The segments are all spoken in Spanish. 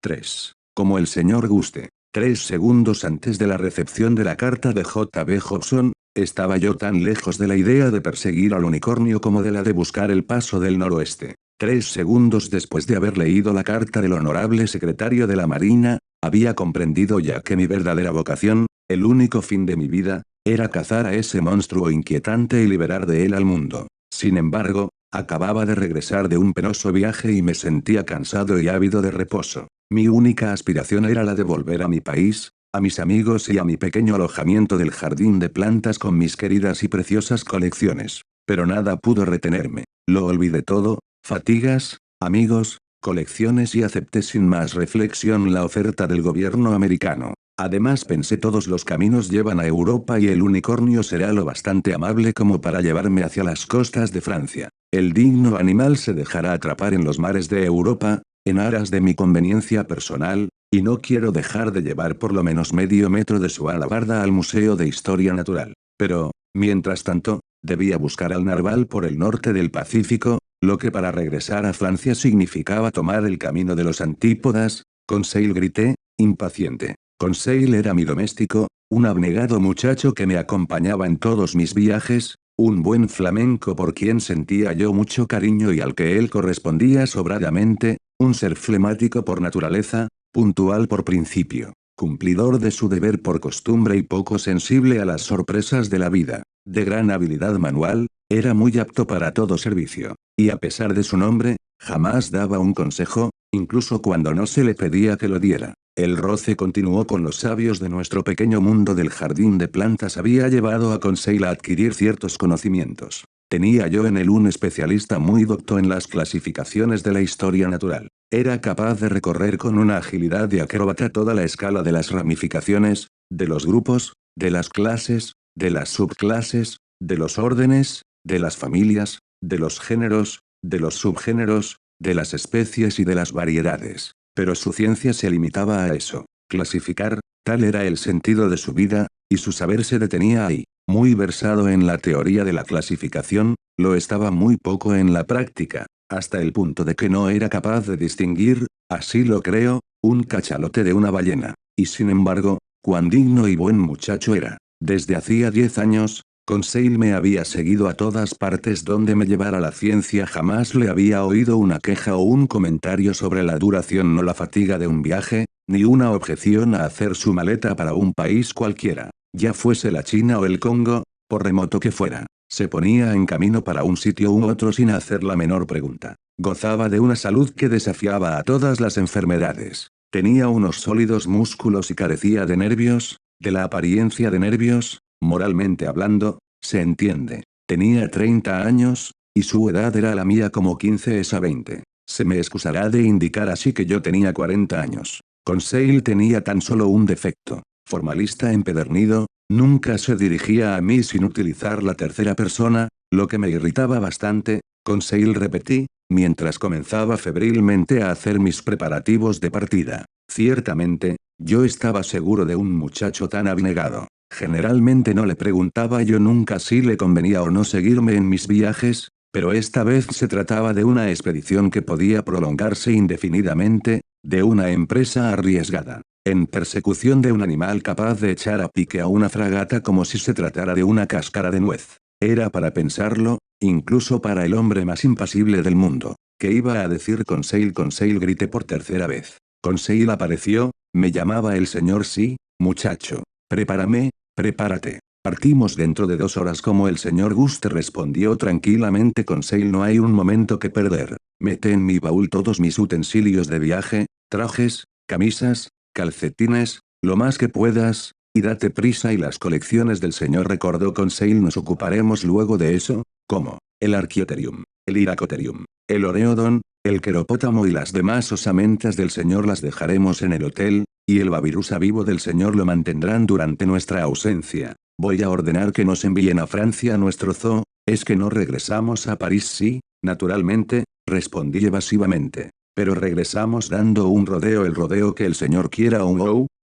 3. Como el señor guste. 3 segundos antes de la recepción de la carta de J.B. Hobson, estaba yo tan lejos de la idea de perseguir al unicornio como de la de buscar el paso del noroeste. 3 segundos después de haber leído la carta del honorable secretario de la Marina, había comprendido ya que mi verdadera vocación, el único fin de mi vida, era cazar a ese monstruo inquietante y liberar de él al mundo. Sin embargo, acababa de regresar de un penoso viaje y me sentía cansado y ávido de reposo. Mi única aspiración era la de volver a mi país, a mis amigos y a mi pequeño alojamiento del jardín de plantas con mis queridas y preciosas colecciones. Pero nada pudo retenerme. Lo olvidé todo, fatigas, amigos, colecciones y acepté sin más reflexión la oferta del gobierno americano. Además pensé todos los caminos llevan a Europa y el unicornio será lo bastante amable como para llevarme hacia las costas de Francia. El digno animal se dejará atrapar en los mares de Europa, en aras de mi conveniencia personal, y no quiero dejar de llevar por lo menos medio metro de su alabarda al Museo de Historia Natural. Pero, mientras tanto, debía buscar al narval por el norte del Pacífico, lo que para regresar a Francia significaba tomar el camino de los antípodas. Conseil, grité, impaciente. Conseil era mi doméstico, un abnegado muchacho que me acompañaba en todos mis viajes, un buen flamenco por quien sentía yo mucho cariño y al que él correspondía sobradamente, un ser flemático por naturaleza, puntual por principio, cumplidor de su deber por costumbre y poco sensible a las sorpresas de la vida, de gran habilidad manual, era muy apto para todo servicio, y a pesar de su nombre, jamás daba un consejo, incluso cuando no se le pedía que lo diera. El roce continuó con los sabios de nuestro pequeño mundo del jardín de plantas había llevado a Conseil a adquirir ciertos conocimientos. Tenía yo en él un especialista muy docto en las clasificaciones de la historia natural. Era capaz de recorrer con una agilidad de acróbata toda la escala de las ramificaciones, de los grupos, de las clases, de las subclases, de los órdenes, de las familias, de los géneros, de los subgéneros, de las especies y de las variedades. Pero su ciencia se limitaba a eso. Clasificar, tal era el sentido de su vida, y su saber se detenía ahí. Muy versado en la teoría de la clasificación, lo estaba muy poco en la práctica, hasta el punto de que no era capaz de distinguir, así lo creo, un cachalote de una ballena. Y sin embargo, cuán digno y buen muchacho era. Desde hacía 10 años, Conseil me había seguido a todas partes donde me llevara la ciencia. Jamás le había oído una queja o un comentario sobre la duración o la fatiga de un viaje, ni una objeción a hacer su maleta para un país cualquiera, ya fuese la China o el Congo, por remoto que fuera. Se ponía en camino para un sitio u otro sin hacer la menor pregunta. Gozaba de una salud que desafiaba a todas las enfermedades. Tenía unos sólidos músculos y carecía de nervios, de la apariencia de nervios, moralmente hablando, se entiende. Tenía 30 años, y su edad era la mía como 15 es a 20. Se me excusará de indicar así que yo tenía 40 años. Conseil tenía tan solo un defecto. Formalista empedernido, nunca se dirigía a mí sin utilizar la tercera persona, lo que me irritaba bastante. Conseil, repetí, mientras comenzaba febrilmente a hacer mis preparativos de partida. Ciertamente, yo estaba seguro de un muchacho tan abnegado. Generalmente no le preguntaba yo nunca si le convenía o no seguirme en mis viajes, pero esta vez se trataba de una expedición que podía prolongarse indefinidamente, de una empresa arriesgada, en persecución de un animal capaz de echar a pique a una fragata como si se tratara de una cáscara de nuez. Era para pensarlo, incluso para el hombre más impasible del mundo. ¿Qué iba a decir Conseil? Conseil, grité por tercera vez. Conseil apareció, me llamaba el señor sí, muchacho. Prepárame, prepárate. Partimos dentro de 2 horas como el señor Guste respondió tranquilamente Conseil. No hay un momento que perder. Mete en mi baúl todos mis utensilios de viaje, trajes, camisas, calcetines, lo más que puedas, y date prisa. Y las colecciones del señor, recordó Conseil, nos ocuparemos luego de eso. ¿Cómo? El Archaeopteryum, el Iracotherium, el Oreodon, el Queropótamo y las demás osamentas del señor las dejaremos en el hotel, y el Babirusa vivo del señor lo mantendrán durante nuestra ausencia. Voy a ordenar que nos envíen a Francia nuestro zoo. ¿Es que no regresamos a París? Sí, naturalmente, respondí evasivamente. Pero regresamos dando un rodeo. El rodeo que el señor quiera.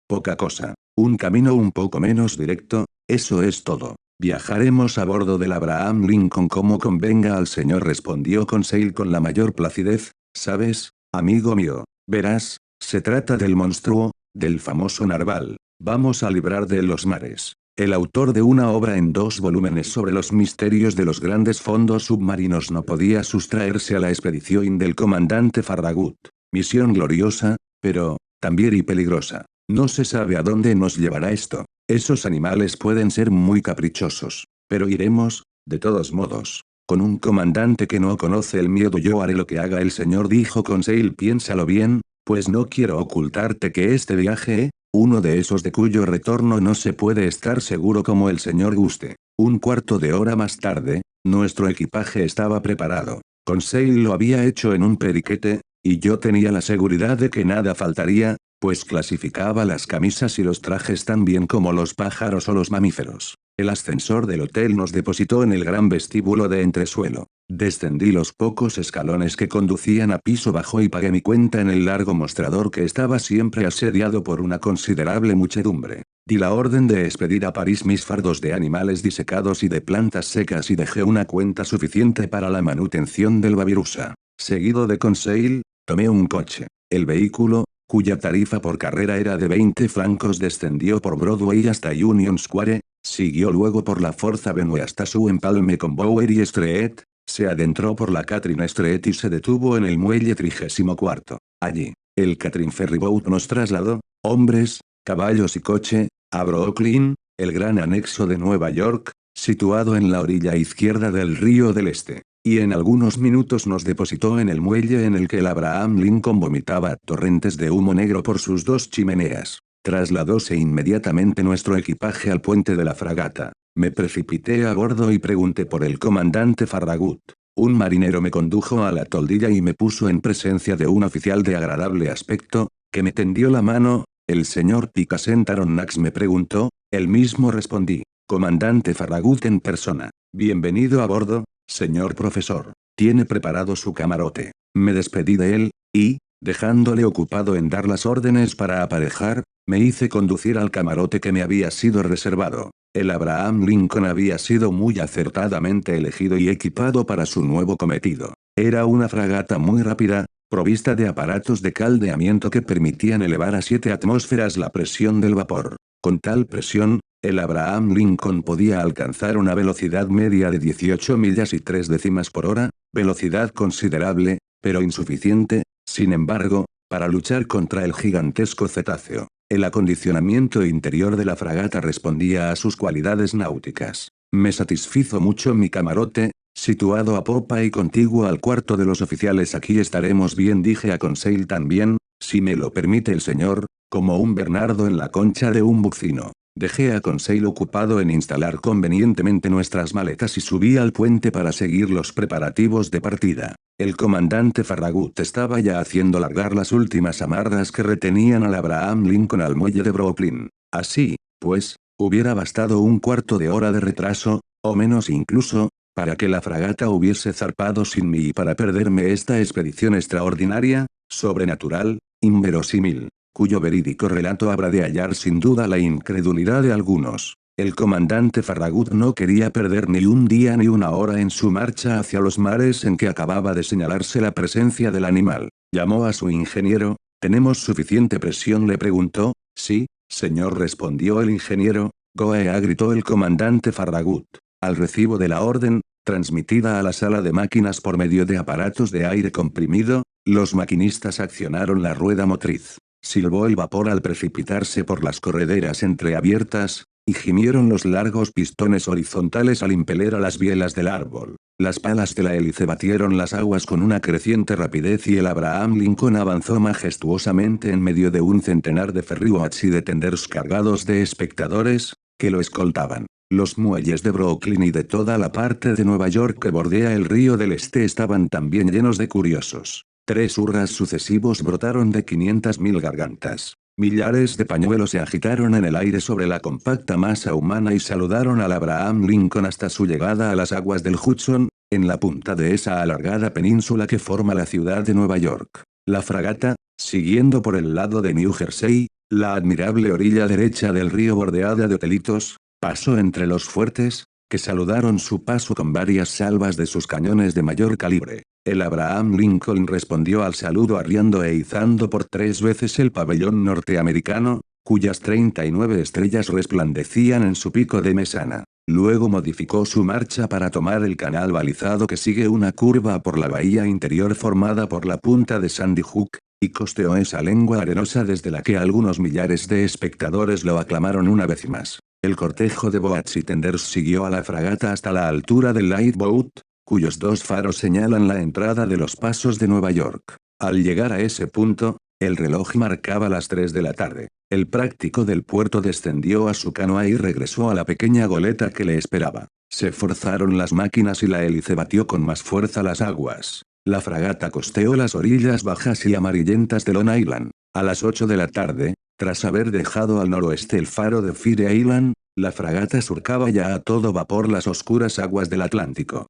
Poca cosa. Un camino un poco menos directo, eso es todo. Viajaremos a bordo del Abraham Lincoln como convenga al señor, respondió Conseil con la mayor placidez. ¿Sabes, amigo mío? Verás, Se trata del monstruo, del famoso narval. Vamos a librar de los mares. El autor de una obra en 2 volúmenes sobre los misterios de los grandes fondos submarinos no podía sustraerse a la expedición del comandante Farragut. Misión gloriosa, pero, también y peligrosa. No se sabe a dónde nos llevará esto. Esos animales pueden ser muy caprichosos. Pero iremos, de todos modos. Con un comandante que no conoce el miedo yo haré lo que haga el señor, dijo Conseil. Piénsalo bien, pues no quiero ocultarte que este viaje, uno de esos de cuyo retorno no se puede estar seguro como el señor guste. Un cuarto de hora más tarde, nuestro equipaje estaba preparado. Conseil lo había hecho en un periquete, y yo tenía la seguridad de que nada faltaría, pues clasificaba las camisas y los trajes tan bien como los pájaros o los mamíferos. El ascensor del hotel nos depositó en el gran vestíbulo de entresuelo. Descendí los pocos escalones que conducían a piso bajo y pagué mi cuenta en el largo mostrador que estaba siempre asediado por una considerable muchedumbre. Di la orden de expedir a París mis fardos de animales disecados y de plantas secas y dejé una cuenta suficiente para la manutención del Babirusa. Seguido de Conseil, tomé un coche. El vehículo, cuya tarifa por carrera era de 20 francos, descendió por Broadway hasta Union Square, siguió luego por la Fourth Avenue hasta su empalme con Bowery Street, se adentró por la Catherine Street y se detuvo en el muelle 34. Allí, el Catherine Ferryboat nos trasladó, hombres, caballos y coche, a Brooklyn, el gran anexo de Nueva York, situado en la orilla izquierda del Río del Este. Y en algunos minutos nos depositó en el muelle en el que el Abraham Lincoln vomitaba torrentes de humo negro por sus 2 chimeneas. Trasladóse inmediatamente nuestro equipaje al puente de la fragata. Me precipité a bordo y pregunté por el comandante Farragut. Un marinero me condujo a la toldilla y me puso en presencia de un oficial de agradable aspecto, que me tendió la mano. ¿El señor Picassent Aronnax?, me preguntó. El mismo, respondí. Comandante Farragut en persona. Bienvenido a bordo, señor profesor. Tiene preparado su camarote. Me despedí de él, y, dejándole ocupado en dar las órdenes para aparejar, me hice conducir al camarote que me había sido reservado. El Abraham Lincoln había sido muy acertadamente elegido y equipado para su nuevo cometido. Era una fragata muy rápida, provista de aparatos de caldeamiento que permitían elevar a 7 atmósferas la presión del vapor. Con tal presión, el Abraham Lincoln podía alcanzar una velocidad media de 18 millas y 3 décimas por hora, velocidad considerable, pero insuficiente, sin embargo, para luchar contra el gigantesco cetáceo. El acondicionamiento interior de la fragata respondía a sus cualidades náuticas. Me satisfizo mucho mi camarote, situado a popa y contiguo al cuarto de los oficiales. Aquí estaremos bien, dije a Conseil también, si me lo permite el señor, como un Bernardo en la concha de un bucino. Dejé a Conseil ocupado en instalar convenientemente nuestras maletas y subí al puente para seguir los preparativos de partida. El comandante Farragut estaba ya haciendo largar las últimas amarras que retenían al Abraham Lincoln al muelle de Brooklyn. Así, pues, hubiera bastado un cuarto de hora de retraso, o menos incluso, para que la fragata hubiese zarpado sin mí y para perderme esta expedición extraordinaria, sobrenatural, inverosímil, cuyo verídico relato habrá de hallar sin duda la incredulidad de algunos. El comandante Farragut no quería perder ni un día ni una hora en su marcha hacia los mares en que acababa de señalarse la presencia del animal. Llamó a su ingeniero. ¿Tenemos suficiente presión?, le preguntó. Sí, señor, respondió el ingeniero. Goea, gritó el comandante Farragut. Al recibo de la orden, transmitida a la sala de máquinas por medio de aparatos de aire comprimido, los maquinistas accionaron la rueda motriz. Silbó el vapor al precipitarse por las correderas entreabiertas, y gimieron los largos pistones horizontales al impeler a las bielas del árbol. Las palas de la hélice batieron las aguas con una creciente rapidez y el Abraham Lincoln avanzó majestuosamente en medio de un centenar de ferryboats y de tenders cargados de espectadores, que lo escoltaban. Los muelles de Brooklyn y de toda la parte de Nueva York que bordea el Río del Este estaban también llenos de curiosos. 3 hurras sucesivos brotaron de 500.000 gargantas. Millares de pañuelos se agitaron en el aire sobre la compacta masa humana y saludaron al Abraham Lincoln hasta su llegada a las aguas del Hudson, en la punta de esa alargada península que forma la ciudad de Nueva York. La fragata, siguiendo por el lado de New Jersey, la admirable orilla derecha del río bordeada de hotelitos, pasó entre los fuertes, que saludaron su paso con varias salvas de sus cañones de mayor calibre. El Abraham Lincoln respondió al saludo arriando e izando por 3 veces el pabellón norteamericano, cuyas 39 estrellas resplandecían en su pico de mesana. Luego modificó su marcha para tomar el canal balizado que sigue una curva por la bahía interior formada por la punta de Sandy Hook, y costeó esa lengua arenosa desde la que algunos millares de espectadores lo aclamaron una vez más. El cortejo de boats y tenders siguió a la fragata hasta la altura del Lightboat, cuyos 2 faros señalan la entrada de los pasos de Nueva York. Al llegar a ese punto, el reloj marcaba las 3 de la tarde. El práctico del puerto descendió a su canoa y regresó a la pequeña goleta que le esperaba. Se forzaron las máquinas y la hélice batió con más fuerza las aguas. La fragata costeó las orillas bajas y amarillentas de Long Island. A las 8 de la tarde, tras haber dejado al noroeste el faro de Fire Island, la fragata surcaba ya a todo vapor las oscuras aguas del Atlántico.